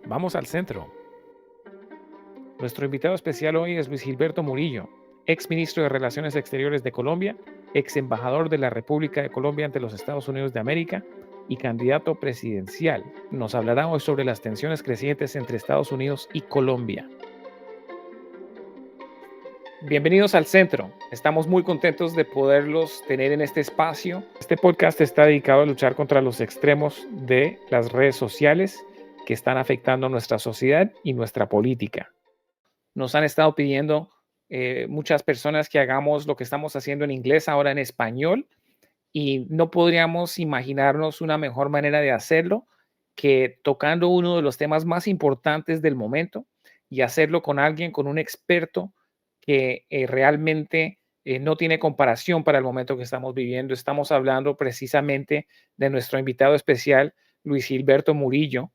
Vamos al centro. Nuestro invitado especial hoy es Luis Gilberto Murillo, ex ministro de Relaciones Exteriores de Colombia, ex embajador de la República de Colombia ante los Estados Unidos de América y candidato presidencial. Nos hablará hoy sobre las tensiones crecientes entre Estados Unidos y Colombia. Bienvenidos al centro. Estamos muy contentos de poderlos tener en este espacio. Este podcast está dedicado a luchar contra los extremos de las redes sociales que están afectando a nuestra sociedad y nuestra política. Nos han estado pidiendo muchas personas que hagamos lo que estamos haciendo en inglés ahora en español y no podríamos imaginarnos una mejor manera de hacerlo que tocando uno de los temas más importantes del momento y hacerlo con alguien, con un experto que realmente no tiene comparación para el momento que estamos viviendo. Estamos hablando precisamente de nuestro invitado especial, Luis Gilberto Murillo,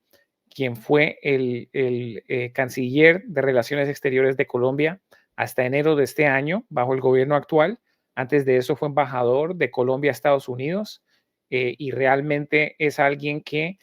quien fue el canciller de Relaciones Exteriores de Colombia hasta enero de este año, bajo el gobierno actual. Antes de eso fue embajador de Colombia a Estados Unidos y realmente es alguien que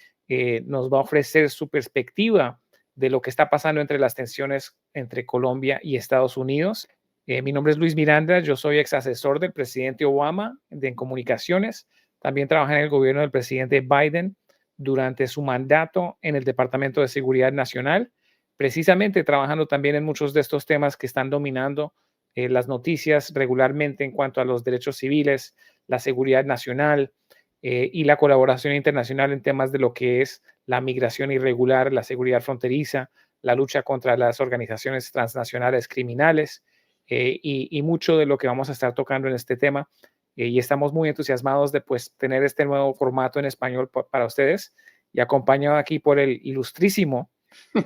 nos va a ofrecer su perspectiva de lo que está pasando entre las tensiones entre Colombia y Estados Unidos. Mi nombre es Luis Miranda, yo soy ex asesor del presidente Obama en comunicaciones. También trabajé en el gobierno del presidente Biden durante su mandato en el Departamento de Seguridad Nacional, precisamente trabajando también en muchos de estos temas que están dominando las noticias regularmente en cuanto a los derechos civiles, la seguridad nacional y la colaboración internacional en temas de lo que es la migración irregular, la seguridad fronteriza, la lucha contra las organizaciones transnacionales criminales y mucho de lo que vamos a estar tocando en este tema. Y estamos muy entusiasmados de pues, tener este nuevo formato en español para ustedes y acompañado aquí por el ilustrísimo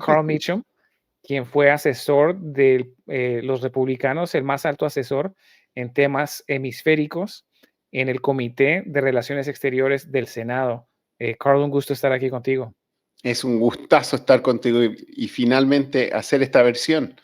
Carl Meacham, quien fue asesor de los republicanos, el más alto asesor en temas hemisféricos en el Comité de Relaciones Exteriores del Senado. Carl, un gusto estar aquí contigo. Es un gustazo estar contigo y finalmente hacer esta versión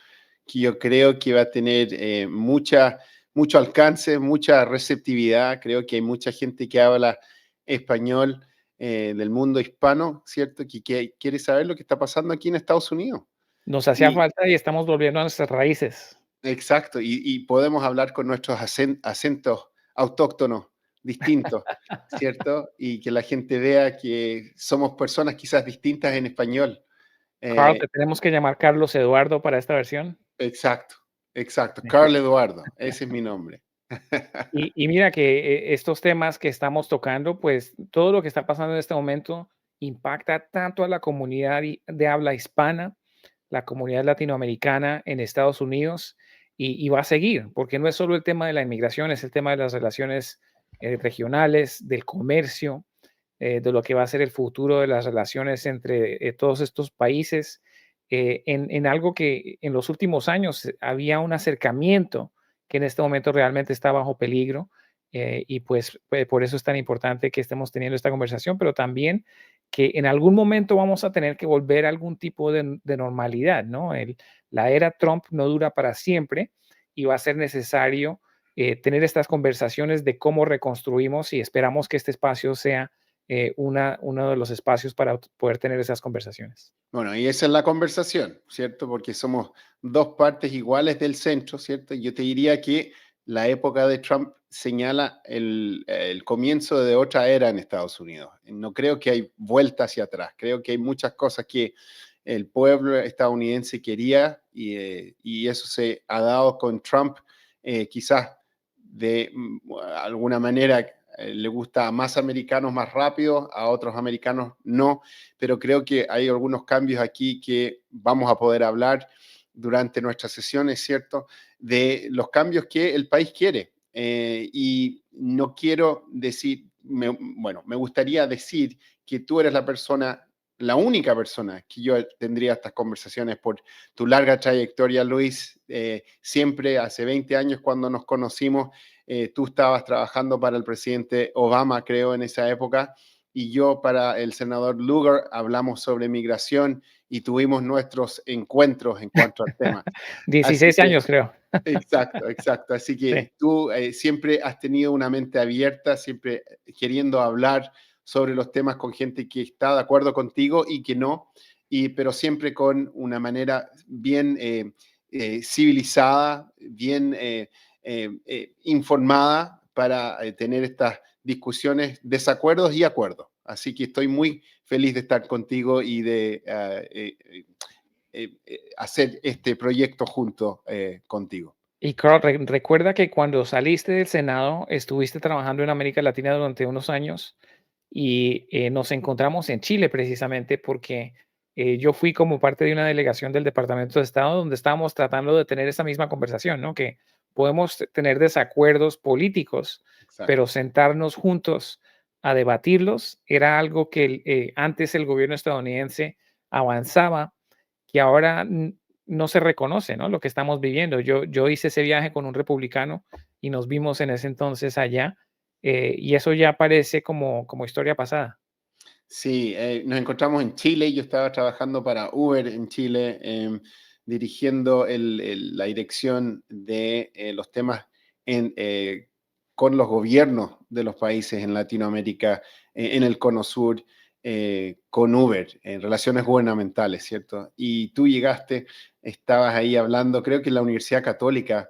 que yo creo que va a tener mucho alcance, mucha receptividad. Creo que hay mucha gente que habla español del mundo hispano, ¿cierto? Que quiere saber lo que está pasando aquí en Estados Unidos. Nos hacía Y, falta y estamos volviendo a nuestras raíces. exacto, y podemos hablar con nuestros acentos autóctonos distintos, ¿cierto? Y que la gente vea que somos personas quizás distintas en español. Carl, Eh, te tenemos que llamar Carlos Eduardo para esta versión. exacto, exacto. Carl Eduardo, ese es mi nombre. Y mira que estos temas que estamos tocando, pues todo lo que está pasando en este momento impacta tanto a la comunidad de habla hispana, la comunidad latinoamericana en Estados Unidos y va a seguir, porque no es solo el tema de la inmigración, es el tema de las relaciones regionales, del comercio, de lo que va a ser el futuro de las relaciones entre todos estos países, en algo que en los últimos años había un acercamiento que en este momento realmente está bajo peligro. Y pues por eso es tan importante que estemos teniendo esta conversación, pero también que en algún momento vamos a tener que volver a algún tipo de normalidad, ¿no? La era Trump no dura para siempre y va a ser necesario tener estas conversaciones de cómo reconstruimos y esperamos que este espacio sea uno de los espacios para poder tener esas conversaciones. Bueno, y esa es la conversación, ¿cierto? Porque somos dos partes iguales del centro, ¿cierto? Yo te diría que la época de Trump señala el comienzo de otra era en Estados Unidos. No creo que hay vuelta hacia atrás. Creo que hay muchas cosas que el pueblo estadounidense quería y eso se ha dado con Trump, quizás de alguna manera le gusta a más americanos más rápido, a otros americanos no, pero creo que hay algunos cambios aquí que vamos a poder hablar durante nuestras sesiones, ¿cierto? De los cambios que el país quiere. Y no quiero decir, bueno, me gustaría decir que tú eres la única persona que yo tendría estas conversaciones por tu larga trayectoria, Luis. Siempre hace 20 años cuando nos conocimos, tú estabas trabajando para el presidente Obama, creo, en esa época, y yo para el senador Lugar hablamos sobre migración y tuvimos nuestros encuentros en cuanto al tema. Así 16 que, años, creo. exacto, exacto. Así Sí. que tú siempre has tenido una mente abierta, siempre queriendo hablar sobre los temas con gente que está de acuerdo contigo y que no. pero siempre con una manera bien civilizada, bien informada para tener estas discusiones, desacuerdos y acuerdos. Así que estoy muy feliz de estar contigo y de hacer este proyecto junto contigo. Y Carl, recuerda que cuando saliste del Senado estuviste trabajando en América Latina durante unos años y nos encontramos en Chile precisamente porque yo fui como parte de una delegación del Departamento de Estado donde estábamos tratando de tener esa misma conversación, ¿no? Que podemos tener desacuerdos políticos, Exacto. pero sentarnos juntos a debatirlos era algo que antes el gobierno estadounidense avanzaba, que ahora no se reconoce, ¿no? Lo que estamos viviendo. Yo hice ese viaje con un republicano y nos vimos en ese entonces allá, y eso ya parece como historia pasada. Sí, nos encontramos en Chile. Yo estaba trabajando para Uber en Chile, dirigiendo la dirección de los temas en, con los gobiernos de los países en Latinoamérica, en el Cono Sur, con Uber, en relaciones gubernamentales, ¿cierto? Y tú llegaste, estabas ahí hablando, creo que en la Universidad Católica,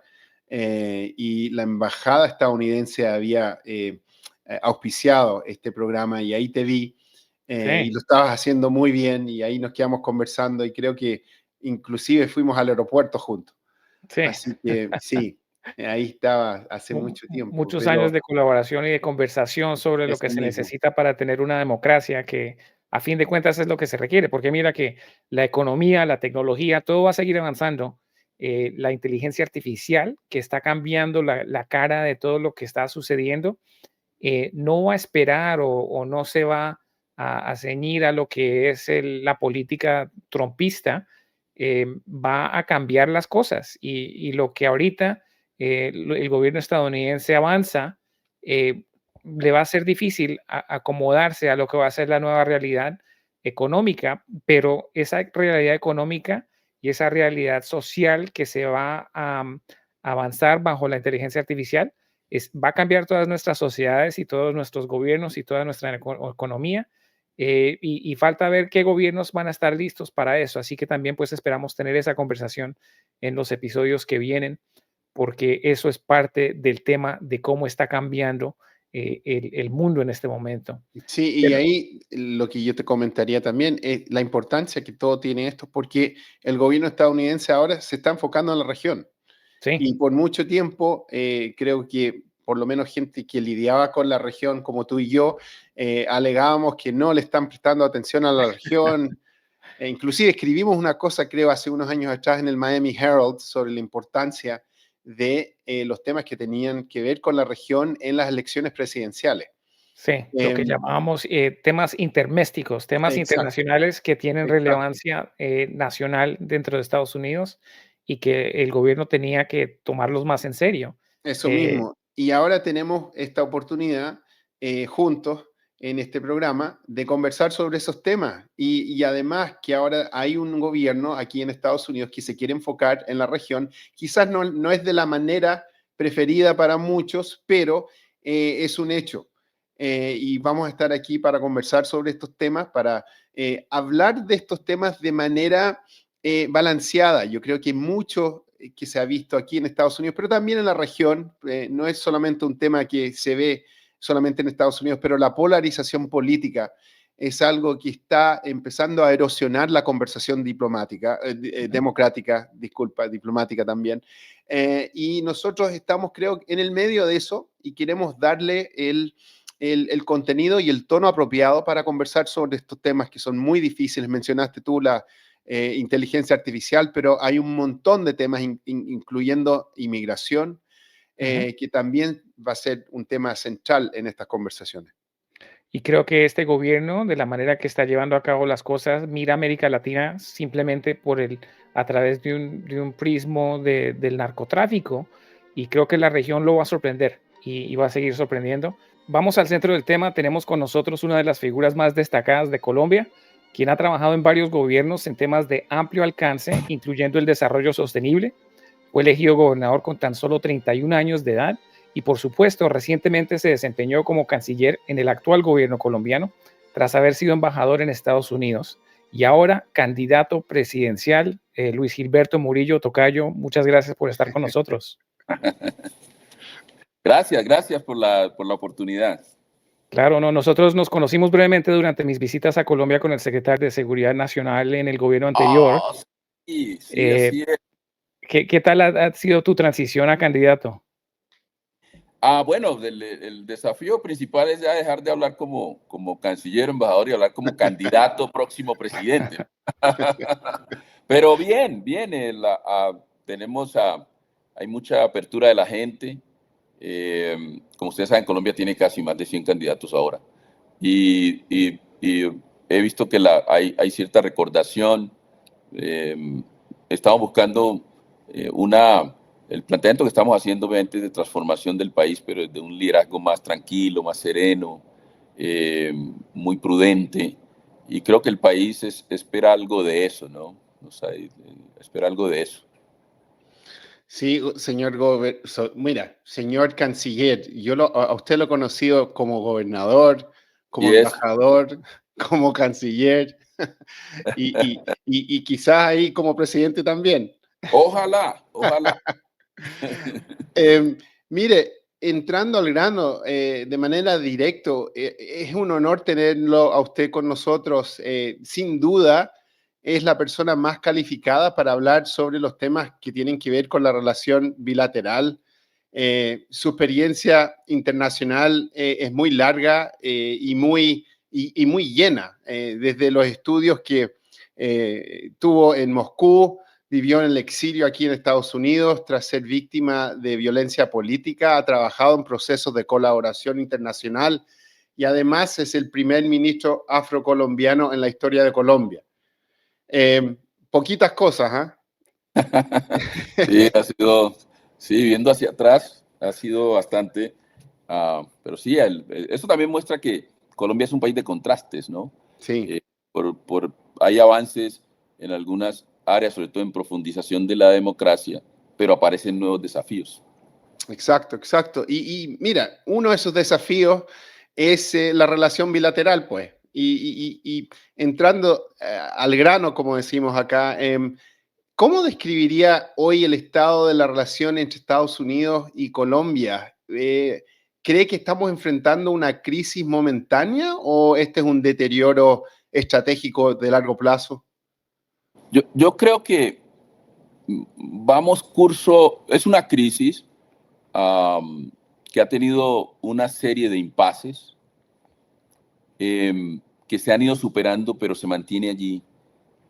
y la embajada estadounidense había auspiciado este programa y ahí te vi y Sí, lo estabas haciendo muy bien y ahí nos quedamos conversando y creo que inclusive fuimos al aeropuerto juntos. sí. Así que sí, ahí estaba hace mucho tiempo, Muchos años pero de colaboración y de conversación sobre lo que ese se mismo. necesita para tener una democracia que a fin de cuentas es lo que se requiere, porque mira que la economía, la tecnología, todo va a seguir avanzando. La inteligencia artificial que está cambiando la cara de todo lo que está sucediendo, no va a esperar o no se va a ceñir a lo que es la política trumpista, va a cambiar las cosas y lo que ahorita el gobierno estadounidense avanza, le va a ser difícil acomodarse a lo que va a ser la nueva realidad económica, pero esa realidad económica y esa realidad social que se va a avanzar bajo la inteligencia artificial va a cambiar todas nuestras sociedades y todos nuestros gobiernos y toda nuestra economía. Y falta ver qué gobiernos van a estar listos para eso. Así que también pues esperamos tener esa conversación en los episodios que vienen, porque eso es parte del tema de cómo está cambiando el mundo en este momento. Sí, y Pero ahí lo que yo te comentaría también es la importancia que todo tiene esto, porque el gobierno estadounidense ahora se está enfocando en la región. sí, Y por mucho tiempo, creo que por lo menos gente que lidiaba con la región, como tú y yo, alegábamos que no le están prestando atención a la región. Inclusive escribimos una cosa, creo, hace unos años atrás en el Miami Herald sobre la importancia de los temas que tenían que ver con la región en las elecciones presidenciales. sí, lo que Em, llamábamos temas intermésticos, temas exacto, internacionales que tienen exacto. relevancia nacional dentro de Estados Unidos y que el gobierno tenía que tomarlos más en serio. Eso Eh, mismo. Y ahora tenemos esta oportunidad juntos en este programa de conversar sobre esos temas. Y además que ahora hay un gobierno aquí en Estados Unidos que se quiere enfocar en la región. Quizás no es de la manera preferida para muchos, pero es un hecho. Y vamos a estar aquí para conversar sobre estos temas, para hablar de estos temas de manera balanceada. Yo creo que mucho que se ha visto aquí en Estados Unidos, pero también en la región, no es solamente un tema que se ve solamente en Estados Unidos, pero la polarización política es algo que está empezando a erosionar la conversación diplomática, democrática, disculpa, diplomática también. Y nosotros estamos, creo, en el medio de eso y queremos darle el contenido y el tono apropiado para conversar sobre estos temas que son muy difíciles. Mencionaste tú la inteligencia artificial, pero hay un montón de temas, incluyendo inmigración, Ujú. que también va a ser un tema central en estas conversaciones. Y creo que este gobierno, de la manera que está llevando a cabo las cosas, mira a América Latina simplemente a través de un prismo del narcotráfico, y creo que la región lo va a sorprender y va a seguir sorprendiendo. Vamos al centro del tema. Tenemos con nosotros una de las figuras más destacadas de Colombia, quien ha trabajado en varios gobiernos en temas de amplio alcance, incluyendo el desarrollo sostenible. Fue elegido gobernador con tan solo 31 años de edad y, por supuesto, recientemente se desempeñó como canciller en el actual gobierno colombiano tras haber sido embajador en Estados Unidos. y ahora candidato presidencial. Luis Gilberto Murillo Tocayo, muchas gracias por estar con nosotros. Gracias por la oportunidad. Claro, no, nosotros nos conocimos brevemente durante mis visitas a Colombia con el secretario de Seguridad Nacional en el gobierno anterior. Sí, Eh, así es. ¿Qué tal ha sido tu transición a candidato? Bueno, el desafío principal es ya dejar de hablar como canciller, embajador y hablar como candidato próximo presidente. Pero bien, hay mucha apertura de la gente. Como ustedes saben, Colombia tiene casi más de 100 candidatos ahora. Y he visto que hay cierta recordación. Estamos buscando el planteamiento que estamos haciendo, obviamente, de transformación del país, pero de un liderazgo más tranquilo, más sereno, muy prudente. Y creo que el país espera algo de eso, ¿no? O sea, espera algo de eso. Sí, señor mira, señor canciller, a usted lo he conocido como gobernador, como embajador, como canciller y quizás ahí como presidente también. Ojalá. Mire, entrando al grano de manera directa, es un honor tenerlo a usted con nosotros. Sin duda, es la persona más calificada para hablar sobre los temas que tienen que ver con la relación bilateral. Su experiencia internacional es muy larga y muy llena, desde los estudios que tuvo en Moscú. Vivió en el exilio aquí en Estados Unidos tras ser víctima de violencia política, ha trabajado en procesos de colaboración internacional y además es el primer ministro afrocolombiano en la historia de Colombia. Poquitas cosas, Sí, viendo hacia atrás, ha sido bastante, pero sí, eso también muestra que Colombia es un país de contrastes, ¿no? Sí. Hay avances en algunas áreas, sobre todo en profundización de la democracia, pero aparecen nuevos desafíos. Exacto. Y mira, uno de esos desafíos es la relación bilateral, pues. Y entrando al grano, como decimos acá, ¿cómo describiría hoy el estado de la relación entre Estados Unidos y Colombia? ¿Cree que estamos enfrentando una crisis momentánea o este es un deterioro estratégico de largo plazo? Yo creo que es una crisis que ha tenido una serie de impases que se han ido superando, pero se mantiene allí.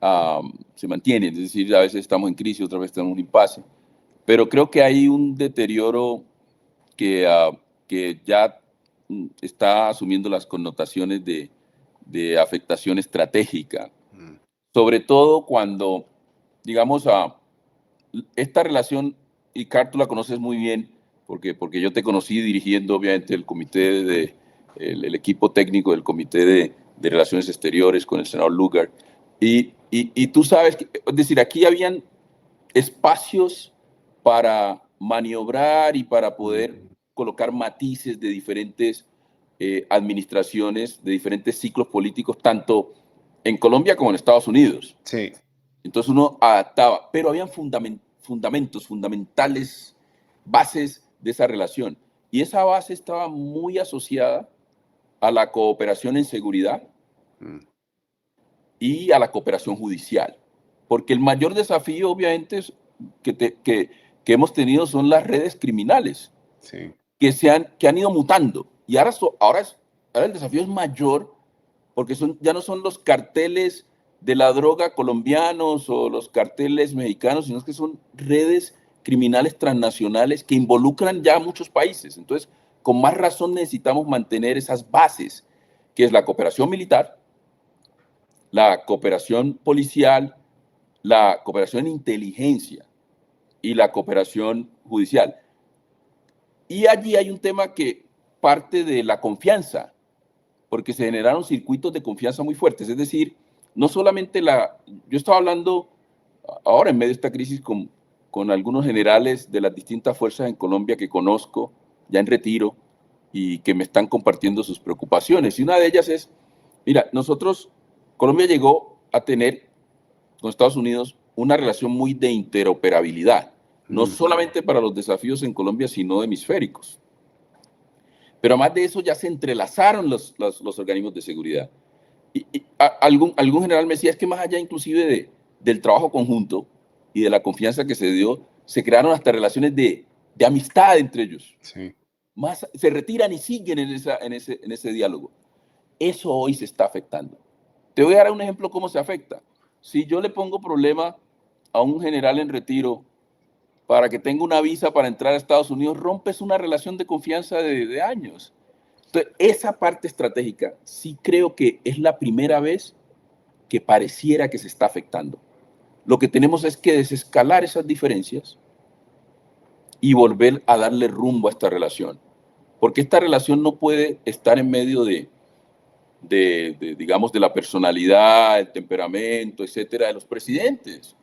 Es decir, a veces estamos en crisis, otra vez estamos en un impasse, pero creo que hay un deterioro que ya está asumiendo las connotaciones de afectación estratégica, sobre todo cuando, digamos, esta relación, y Carl, tú la conoces muy bien, porque yo te conocí dirigiendo, obviamente, el equipo técnico del Comité de Relaciones Exteriores con el senador Lugar, y tú sabes, es decir, aquí habían espacios para maniobrar y para poder colocar matices de diferentes administraciones, de diferentes ciclos políticos, tanto en Colombia como en Estados Unidos. Sí. Entonces uno adaptaba, pero habían fundamentales, bases de esa relación. Y esa base estaba muy asociada a la cooperación en seguridad y a la cooperación judicial. Porque el mayor desafío, obviamente, que hemos tenido son las redes criminales, Sí. que han ido mutando. Y ahora el desafío es mayor porque ya no son los carteles de la droga colombianos o los carteles mexicanos, sino que son redes criminales transnacionales que involucran ya a muchos países. Entonces, con más razón necesitamos mantener esas bases, que es la cooperación militar, la cooperación policial, la cooperación en inteligencia y la cooperación judicial. Y allí hay un tema que parte de la confianza, porque se generaron circuitos de confianza muy fuertes. Es decir, no solamente yo estaba hablando ahora en medio de esta crisis con algunos generales de las distintas fuerzas en Colombia que conozco ya en retiro y que me están compartiendo sus preocupaciones. Y una de ellas es, mira, Colombia llegó a tener con Estados Unidos una relación muy de interoperabilidad, no solamente para los desafíos en Colombia, sino hemisféricos. Pero además de eso ya se entrelazaron los organismos de seguridad. Algún general me decía, es que más allá inclusive del trabajo conjunto y de la confianza que se dio, se crearon hasta relaciones de amistad entre ellos. Sí. Más, se retiran y siguen en ese diálogo. Eso hoy se está afectando. Te voy a dar un ejemplo cómo se afecta. Si yo le pongo problema a un general en retiro para que tenga una visa para entrar a Estados Unidos, rompes una relación de confianza de años. Entonces, esa parte estratégica sí creo que es la primera vez que pareciera que se está afectando. Lo que tenemos es que desescalar esas diferencias y volver a darle rumbo a esta relación. Porque esta relación no puede estar en medio digamos, de la personalidad, el temperamento, etcétera, de los presidentes.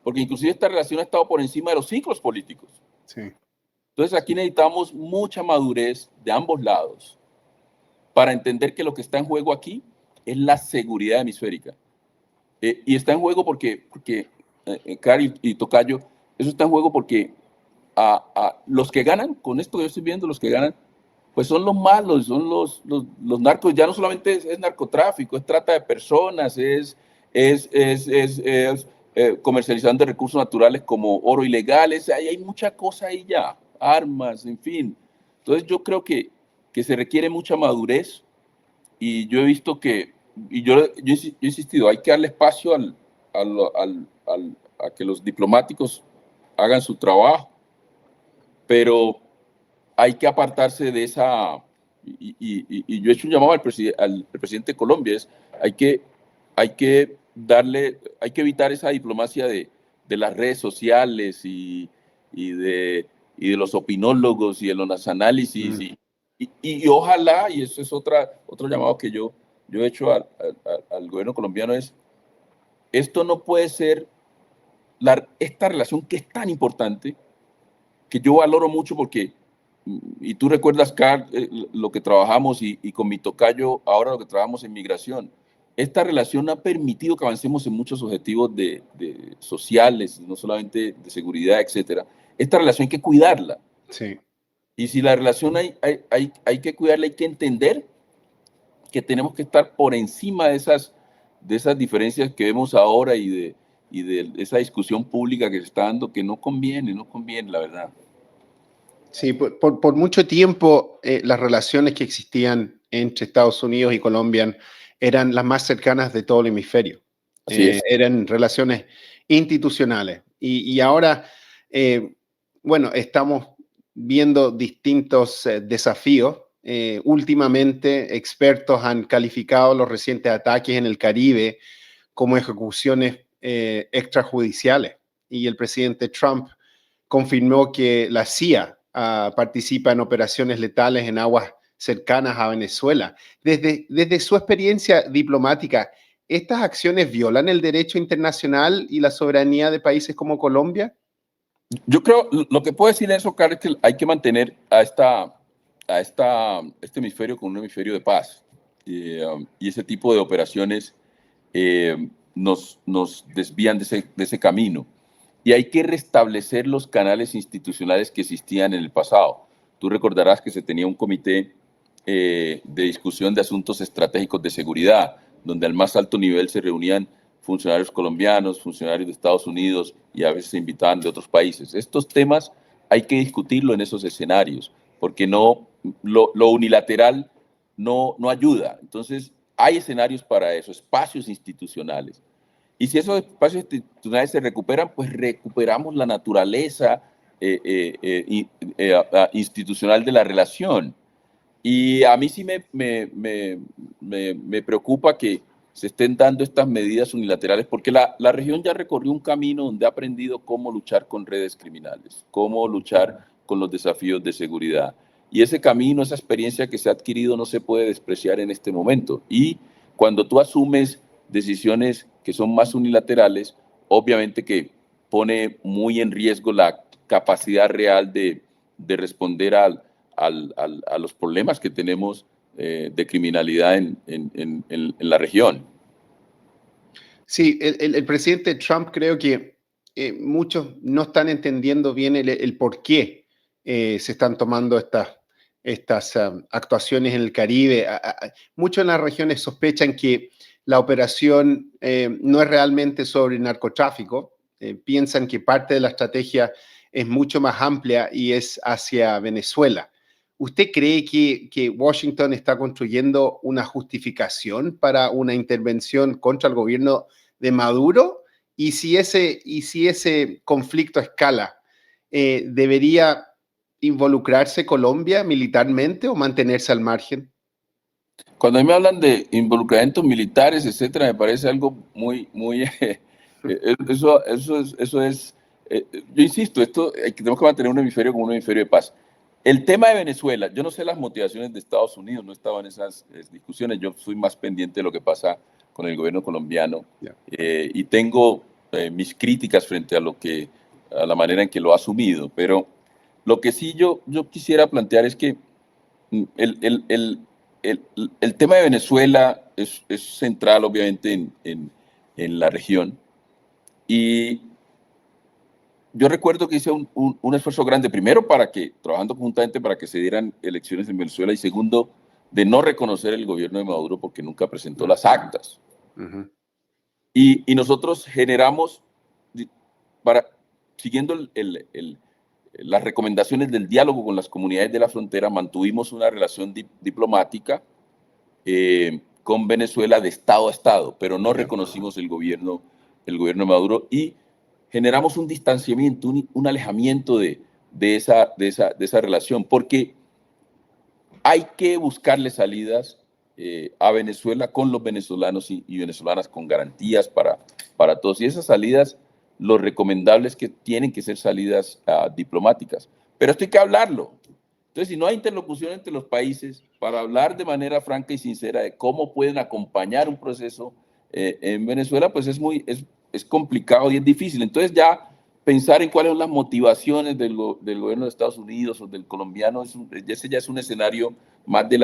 Porque inclusive esta relación ha estado por encima de los ciclos políticos. Sí. Entonces aquí necesitamos mucha madurez de ambos lados para entender que lo que está en juego aquí es la seguridad hemisférica. Y está en juego porque Cari y Tocayo, eso está en juego porque los que ganan, con esto que yo estoy viendo, los que ganan, pues son los malos, son los narcos. Ya no solamente es narcotráfico, es trata de personas, es comercialización de recursos naturales como oro ilegal, hay mucha cosa ahí ya, armas, en fin. Entonces yo creo que se requiere mucha madurez y yo he visto que, y yo he insistido, hay que darle espacio a que los diplomáticos hagan su trabajo, pero hay que apartarse de esa, y yo he hecho un llamado al presidente de Colombia, hay que evitar esa diplomacia de las redes sociales y de los opinólogos y de los análisis y ojalá, y eso es otro llamado que yo he hecho al gobierno colombiano, esto no puede ser esta relación que es tan importante, que yo valoro mucho porque, y tú recuerdas, Carl, lo que trabajamos y con mi tocayo, ahora lo que trabajamos en migración. Esta relación ha permitido que avancemos en muchos objetivos de sociales, no solamente de seguridad, etcétera. Esta relación hay que cuidarla. Sí. Y si la relación hay que cuidarla, hay que entender que tenemos que estar por encima de esas diferencias que vemos ahora y de esa discusión pública que se está dando, que no conviene, la verdad. Sí, por mucho tiempo las relaciones que existían entre Estados Unidos y Colombia eran las más cercanas de todo el hemisferio. Eran relaciones institucionales. Y ahora, bueno, estamos viendo distintos desafíos. Últimamente, expertos han calificado los recientes ataques en el Caribe como ejecuciones extrajudiciales. Y el presidente Trump confirmó que la CIA participa en operaciones letales en aguas cercanas a Venezuela. Desde su experiencia diplomática, ¿estas acciones violan el derecho internacional y la soberanía de países como Colombia? Yo creo, lo que puedo decir en eso, Carlos, es que hay que mantener a este hemisferio con un hemisferio de paz. Y ese tipo de operaciones nos desvían de ese camino. Y hay que restablecer los canales institucionales que existían en el pasado. Tú recordarás que se tenía un comité de discusión de asuntos estratégicos de seguridad, donde al más alto nivel se reunían funcionarios colombianos, funcionarios de Estados Unidos y a veces se invitaban de otros países. Estos temas hay que discutirlo en esos escenarios, porque lo unilateral no ayuda. Entonces, hay escenarios para eso, espacios institucionales. Y si esos espacios institucionales se recuperan, pues recuperamos la naturaleza institucional de la relación. Y a mí sí me preocupa que se estén dando estas medidas unilaterales, porque la región ya recorrió un camino donde ha aprendido cómo luchar con redes criminales, cómo luchar con los desafíos de seguridad. Y ese camino, esa experiencia que se ha adquirido no se puede despreciar en este momento. Y cuando tú asumes decisiones que son más unilaterales, obviamente que pone muy en riesgo la capacidad real de responder a los problemas que tenemos de criminalidad en la región. Sí, el presidente Trump creo que muchos no están entendiendo bien el por qué se están tomando estas actuaciones en el Caribe. Muchos en las regiones sospechan que la operación no es realmente sobre narcotráfico. Piensan que parte de la estrategia es mucho más amplia y es hacia Venezuela. ¿Usted cree que Washington está construyendo una justificación para una intervención contra el gobierno de Maduro? Y si ese conflicto escala, ¿debería involucrarse Colombia militarmente o mantenerse al margen? Cuando a mí me hablan de involucramientos militares, etcétera, me parece algo muy, eso es, yo insisto, tenemos que mantener un hemisferio como un hemisferio de paz. El tema de Venezuela, yo no sé las motivaciones de Estados Unidos, no estaba en esas discusiones, yo soy más pendiente de lo que pasa con el gobierno colombiano, Yeah. y tengo mis críticas frente a la manera en que lo ha asumido, pero lo que sí yo quisiera plantear es que el, el, el, el tema de Venezuela es central, obviamente, en la región. Y yo recuerdo que hice un esfuerzo grande, primero, trabajando conjuntamente para que se dieran elecciones en Venezuela, y segundo, de no reconocer el gobierno de Maduro porque nunca presentó las actas. Uh-huh. Y nosotros generamos, siguiendo las recomendaciones del diálogo con las comunidades de la frontera, mantuvimos una relación diplomática con Venezuela de Estado a Estado, pero no reconocimos el gobierno de Maduro, y generamos un distanciamiento, un alejamiento de esa relación, porque hay que buscarle salidas a Venezuela con los venezolanos y venezolanas con garantías para todos. Y esas salidas, lo recomendable es que tienen que ser salidas diplomáticas. Pero esto hay que hablarlo. Entonces, si no hay interlocución entre los países para hablar de manera franca y sincera de cómo pueden acompañar un proceso en Venezuela, pues es complicado y es difícil. Entonces, ya pensar en cuáles son las motivaciones del gobierno de Estados Unidos o del colombiano, ese ya es un escenario más de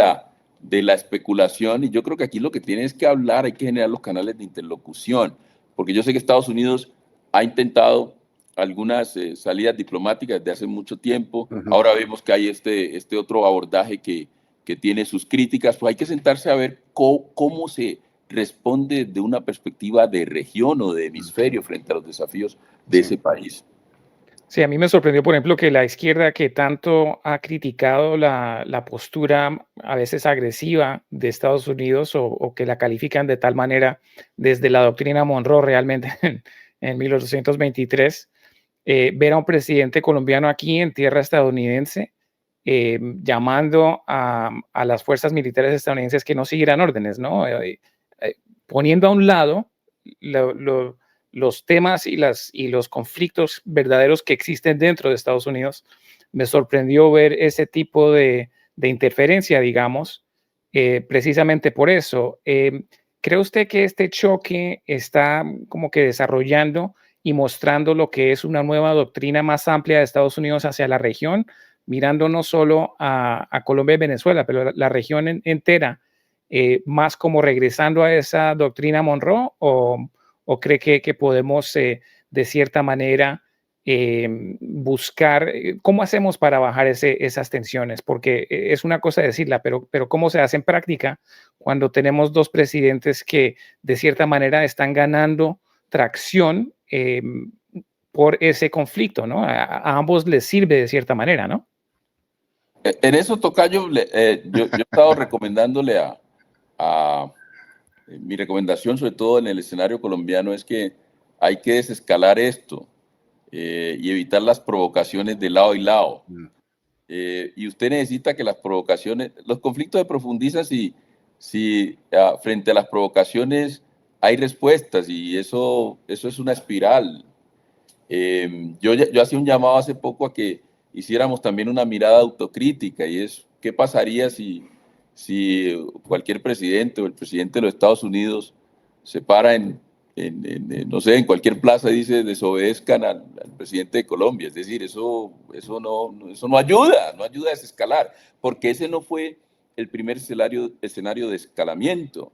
la especulación, y yo creo que aquí lo que tiene es que hablar, hay que generar los canales de interlocución, porque yo sé que Estados Unidos ha intentado algunas salidas diplomáticas desde hace mucho tiempo. Uh-huh. Ahora vemos que hay este otro abordaje que tiene sus críticas. Pues hay que sentarse a ver cómo se responde de una perspectiva de región o de hemisferio frente a los desafíos de ese país. Sí, a mí me sorprendió, por ejemplo, que la izquierda, que tanto ha criticado la postura a veces agresiva de Estados Unidos, o que la califican de tal manera desde la doctrina Monroe realmente en 1823, ver a un presidente colombiano aquí en tierra estadounidense llamando a las fuerzas militares estadounidenses que no siguieran órdenes, ¿no? Poniendo a un lado los temas y los conflictos verdaderos que existen dentro de Estados Unidos. Me sorprendió ver ese tipo de interferencia, digamos, precisamente por eso. ¿Cree usted que este choque está como que desarrollando y mostrando lo que es una nueva doctrina más amplia de Estados Unidos hacia la región, mirando no solo a Colombia y Venezuela, pero la región entera, más como regresando a esa doctrina Monroe, o cree que podemos de cierta manera buscar cómo hacemos para bajar esas tensiones? Porque es una cosa decirla, pero cómo se hace en práctica cuando tenemos dos presidentes que de cierta manera están ganando tracción por ese conflicto, ¿no? A ambos les sirve de cierta manera, ¿no? En eso, Tocayo, yo he estado recomendándole mi recomendación, sobre todo en el escenario colombiano, es que hay que desescalar esto y evitar las provocaciones de lado y lado. Y usted necesita que las provocaciones, los conflictos se profundizan si frente a las provocaciones hay respuestas, y eso es una espiral. Yo hacía un llamado hace poco a que hiciéramos también una mirada autocrítica, y es qué pasaría si cualquier presidente o el presidente de los Estados Unidos se para no sé, en cualquier plaza y dice desobedezcan al presidente de Colombia. Es decir, eso no ayuda a desescalar, porque ese no fue el primer escenario de escalamiento.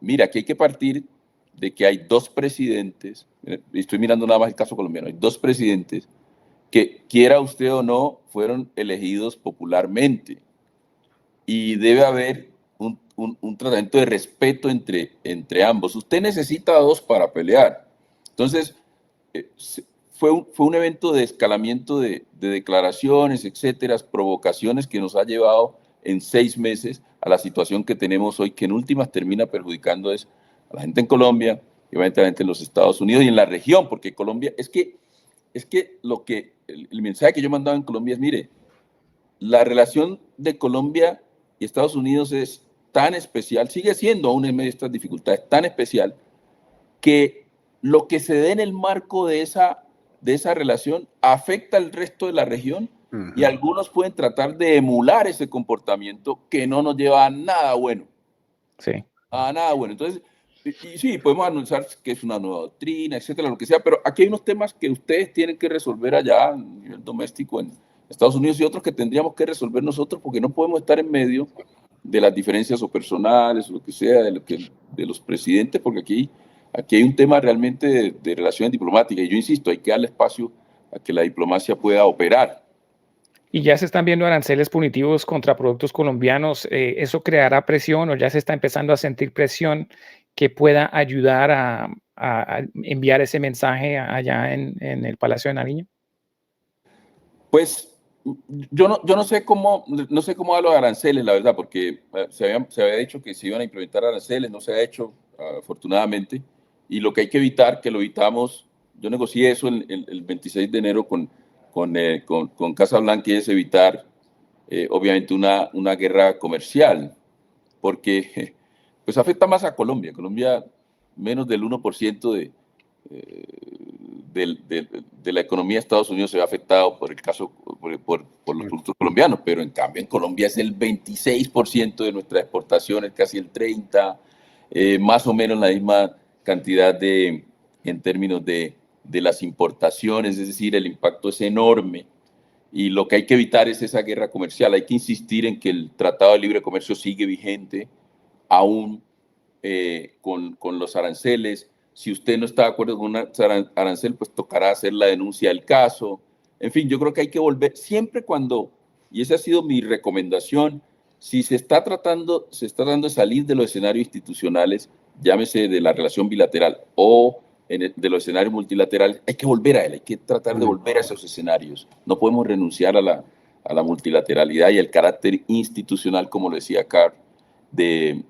Mira, aquí hay que partir de que hay dos presidentes, estoy mirando nada más el caso colombiano, hay dos presidentes que, quiera usted o no, fueron elegidos popularmente. Y debe haber un tratamiento de respeto entre ambos. Usted necesita dos para pelear. Entonces, fue un evento de escalamiento de declaraciones, etcétera, provocaciones que nos ha llevado en 6 meses a la situación que tenemos hoy, que en últimas termina perjudicando a la gente en Colombia y obviamente a la gente en los Estados Unidos y en la región, porque Colombia, es que el mensaje que yo mandaba en Colombia es, mire, la relación de Colombia y Estados Unidos es tan especial, sigue siendo aún en medio de estas dificultades, tan especial, que lo que se dé en el marco de esa relación afecta al resto de la región y algunos pueden tratar de emular ese comportamiento que no nos lleva a nada bueno. Sí. A nada bueno. Entonces, y sí, podemos anunciar que es una nueva doctrina, etcétera, lo que sea, pero aquí hay unos temas que ustedes tienen que resolver allá a nivel doméstico en Estados Unidos y otros que tendríamos que resolver nosotros porque no podemos estar en medio de las diferencias o personales o lo que sea de los presidentes, porque aquí hay un tema realmente de relaciones diplomáticas y yo insisto, hay que darle espacio a que la diplomacia pueda operar. Y ya se están viendo aranceles punitivos contra productos colombianos. ¿Eso creará presión o ya se está empezando a sentir presión que pueda ayudar a enviar ese mensaje allá en el Palacio de Nariño? Pues yo no sé cómo a los aranceles, la verdad, porque se había dicho que se iban a implementar aranceles, no se ha hecho, afortunadamente, y lo que hay que evitar, que lo evitamos, yo negocié eso el 26 de enero con Casa Blanca, y es evitar, obviamente, una guerra comercial, porque pues afecta más a Colombia. Colombia, menos del 1% de la economía de Estados Unidos se ve afectado por los productos colombianos, pero en cambio en Colombia es el 26% de nuestras exportaciones, casi el 30%, más o menos la misma cantidad en términos de las importaciones, es decir, el impacto es enorme. Y lo que hay que evitar es esa guerra comercial. Hay que insistir en que el Tratado de Libre Comercio sigue vigente, aún con los aranceles. Si usted no está de acuerdo con un arancel, pues tocará hacer la denuncia del caso. En fin, yo creo que hay que volver, siempre cuando, y esa ha sido mi recomendación, si se está tratando de salir de los escenarios institucionales, llámese de la relación bilateral o de los escenarios multilaterales, hay que volver a él, hay que tratar de volver a esos escenarios. No podemos renunciar a la multilateralidad y el carácter institucional, como lo decía Carl, de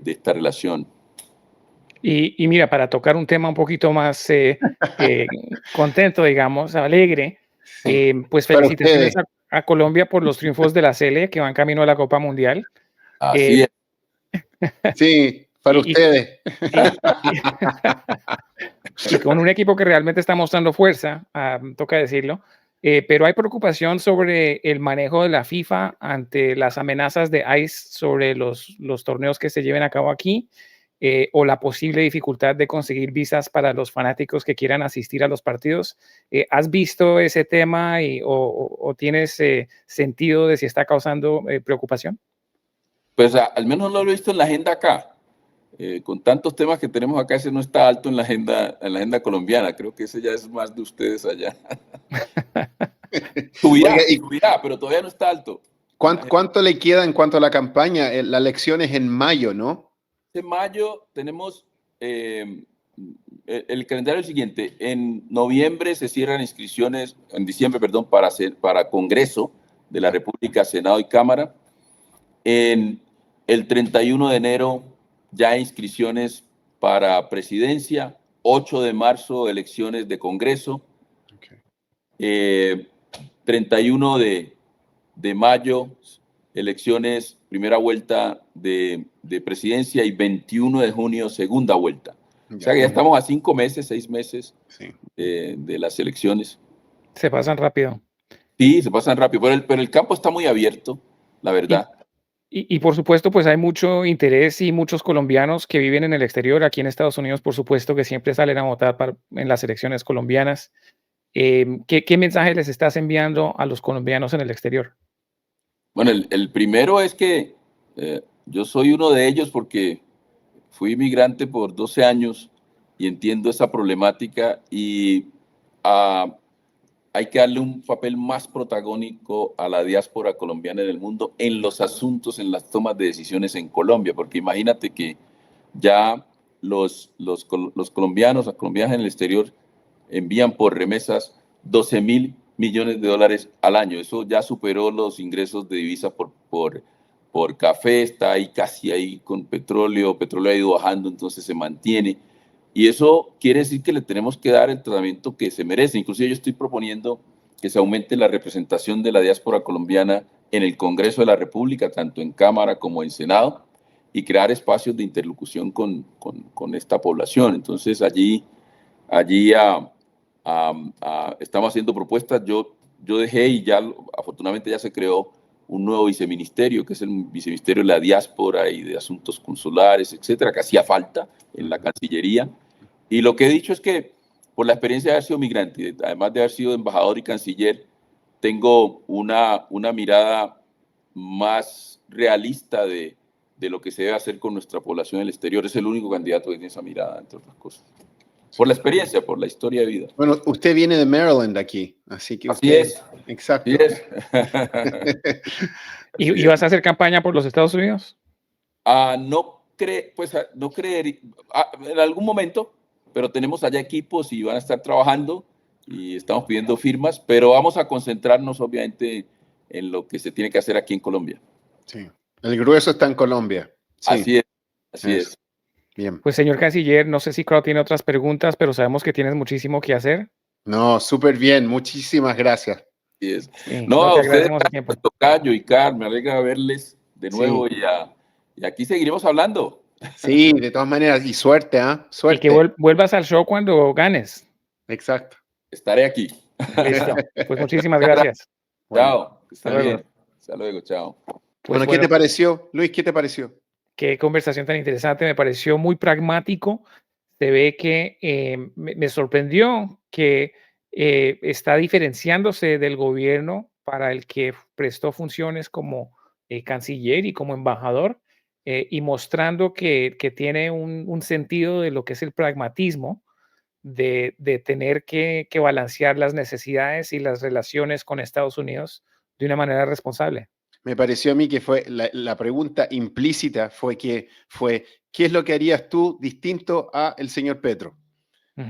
esta relación. Y mira, para tocar un tema un poquito más contento, digamos, alegre, pues felicitaciones a Colombia por los triunfos de la Sele que van camino a la Copa Mundial. Así es. Sí, para ustedes. Y con un equipo que realmente está mostrando fuerza, toca decirlo, pero hay preocupación sobre el manejo de la FIFA ante las amenazas de ICE sobre los torneos que se lleven a cabo aquí, o la posible dificultad de conseguir visas para los fanáticos que quieran asistir a los partidos. ¿Has visto ese tema o tienes sentido de si está causando preocupación? Pues al menos no lo he visto en la agenda acá. Con tantos temas que tenemos acá, ese no está alto en la agenda colombiana. Creo que ese ya es más de ustedes allá. Subirá, pero todavía no está alto. ¿Cuánto le queda en cuanto a la campaña? La elección es en mayo, ¿no? En mayo tenemos el calendario siguiente. En noviembre se cierran inscripciones, en diciembre, perdón, para Congreso de la República, Senado y Cámara. En el 31 de enero ya hay inscripciones para presidencia, 8 de marzo elecciones de Congreso, 31 de mayo elecciones, primera vuelta de presidencia y 21 de junio segunda vuelta. O sea que ya estamos a 5 meses, 6 meses de las elecciones. Se pasan rápido. Sí, se pasan rápido, pero el campo está muy abierto, la verdad. Y por supuesto, pues hay mucho interés y muchos colombianos que viven en el exterior. Aquí en Estados Unidos, por supuesto, que siempre salen a votar en las elecciones colombianas. ¿Qué mensaje les estás enviando a los colombianos en el exterior? Bueno, el primero es que yo soy uno de ellos porque fui inmigrante por 12 años y entiendo esa problemática y hay que darle un papel más protagónico a la diáspora colombiana en el mundo en los asuntos, en las tomas de decisiones en Colombia, porque imagínate que ya los colombianos, las colombianas en el exterior envían por remesas 12.000 millones de dólares al año. Eso ya superó los ingresos de divisa por café, está ahí casi ahí con petróleo ha ido bajando, entonces se mantiene. Y eso quiere decir que le tenemos que dar el tratamiento que se merece. Inclusive yo estoy proponiendo que se aumente la representación de la diáspora colombiana en el Congreso de la República, tanto en Cámara como en Senado, y crear espacios de interlocución con esta población. Entonces allí estamos haciendo propuestas. Yo dejé y ya afortunadamente ya se creó un nuevo viceministerio, que es el viceministerio de la diáspora y de asuntos consulares, etcétera, que hacía falta en la Cancillería. Y lo que he dicho es que por la experiencia de haber sido migrante, además de haber sido embajador y canciller, tengo una mirada más realista de lo que se debe hacer con nuestra población en el exterior. Es el único candidato que tiene esa mirada, entre otras cosas. Por la experiencia, por la historia de vida. Bueno, usted viene de Maryland aquí, así que Así es. Exacto. Así es. ¿Y vas a hacer campaña por los Estados Unidos? No creer, en algún momento, pero tenemos allá equipos y van a estar trabajando y estamos pidiendo firmas, pero vamos a concentrarnos obviamente en lo que se tiene que hacer aquí en Colombia. Sí, el grueso está en Colombia. Sí. Así es. Bien. Pues señor canciller, no sé si Carl tiene otras preguntas, pero sabemos que tienes muchísimo que hacer. No, súper bien, muchísimas gracias. Así es. Sí, No, a ustedes, tiempo. Tocayo y Carl, me alegra verles de nuevo y aquí seguiremos hablando. Sí, de todas maneras, y suerte, ¿ah? Suerte. Y que vuelvas al show cuando ganes. Exacto. Estaré aquí. Listo. Pues muchísimas gracias. Chao. Hasta luego. Hasta luego, chao. Bueno, ¿qué te pareció? Luis, ¿qué te pareció? Qué conversación tan interesante, me pareció muy pragmático. Se ve que me sorprendió que está diferenciándose del gobierno para el que prestó funciones como canciller y como embajador y mostrando que tiene un sentido de lo que es el pragmatismo de tener que balancear las necesidades y las relaciones con Estados Unidos de una manera responsable. Me pareció a mí que fue la pregunta implícita fue ¿qué es lo que harías tú distinto a el señor Petro?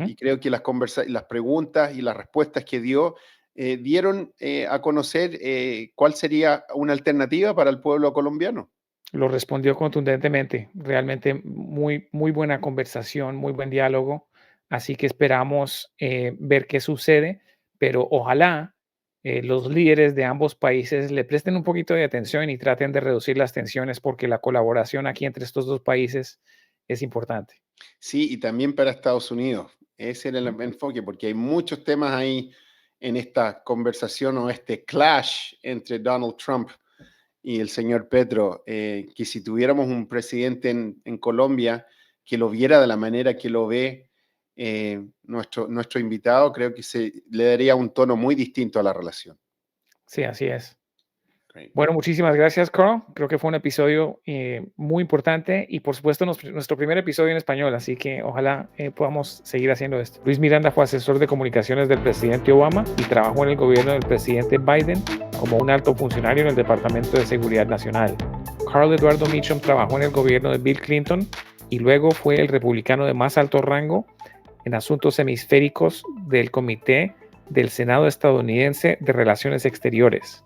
Y creo que las preguntas y las respuestas que dio dieron a conocer cuál sería una alternativa para el pueblo colombiano. Lo respondió contundentemente, realmente muy, muy buena conversación, muy buen diálogo, así que esperamos ver qué sucede, pero ojalá los líderes de ambos países le presten un poquito de atención y traten de reducir las tensiones porque la colaboración aquí entre estos dos países es importante. Sí, y también para Estados Unidos. Ese era el enfoque, porque hay muchos temas ahí en esta conversación o este clash entre Donald Trump y el señor Petro, que si tuviéramos un presidente en Colombia que lo viera de la manera que lo ve nuestro invitado, creo que le daría un tono muy distinto a la relación. Sí, así es. Great. Bueno, muchísimas gracias, Carl. Creo que fue un episodio muy importante y por supuesto nuestro primer episodio en español, así que ojalá podamos seguir haciendo esto. Luis Miranda fue asesor de comunicaciones del presidente Obama y trabajó en el gobierno del presidente Biden como un alto funcionario en el Departamento de Seguridad Nacional. Carl Eduardo Meacham trabajó en el gobierno de Bill Clinton y luego fue el republicano de más alto rango en asuntos hemisféricos del Comité del Senado estadounidense de Relaciones Exteriores.